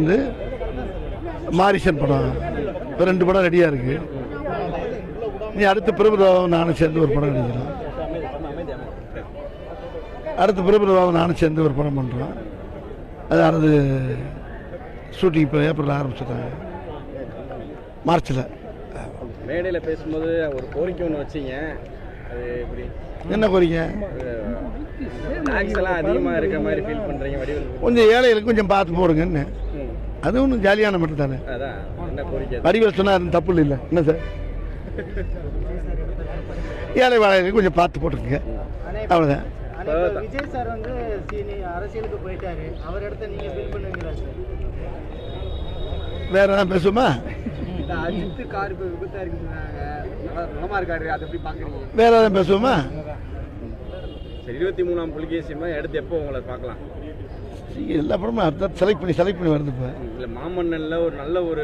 வந்து மாரிசன் படம் இப்போ 2 படம் ரெடியாக இருக்குது. நீ அடுத்து பிரபுதாவும் நானும் சேர்ந்து ஒரு படம் நடிக்கிறோம். அடுத்து பிரபுதாவும் நானும் சேர்ந்து ஒரு படம் பண்ணுறோம். அதாவது ஷூட்டிங் இப்போ ஏப்ரல் ஆரம்பிச்சிட்டாங்க, மார்ச்சில். மேடையில் பேசும்போது ஒரு கோரிக்கை ஒன்று வச்சிங்க, அது எப்படி? என்ன கோரிக்கை? டாக்ஸ் எல்லாம் அதிகமாக இருக்க மாதிரி ஃபீல் பண்ணுறீங்க, வடிவில் கொஞ்சம் ஏழைகளுக்கு கொஞ்சம் பார்த்து போடுங்கன்னு. அது ஒன்றும் ஜாலியான மட்டும் தானே. அதான் என்ன கோரிக்கை? வடிவில் சொன்னால் அது தப்பு இல்லை. என்ன சார், ஏழை வாழைகளுக்கு கொஞ்சம் பார்த்து போட்டுருங்க, அவ்வளோதான். விஜய் சார் வந்து அரசியலுக்கு போயிட்டாரு, அவர் இடத்த நீங்க ஃபீல் பண்ணுவீங்களா சார்? வேற ஏதாவது பேசுமா? அஜித் கார் இப்போ விபத்தா இருக்கு சொன்னாங்க, நலமா இருக்காரு, அதை எப்படி பாக்குறீங்க? வேற ஏதாவது பேசுவோமா? சரி, 23ஆம் புலிகேசியமா எடுத்து எப்போ உங்களை பார்க்கலாம்? எல்லா படமும் செலக்ட் பண்ணி வருது இப்போ. இல்லை, மாமன்னன்ல ஒரு நல்ல ஒரு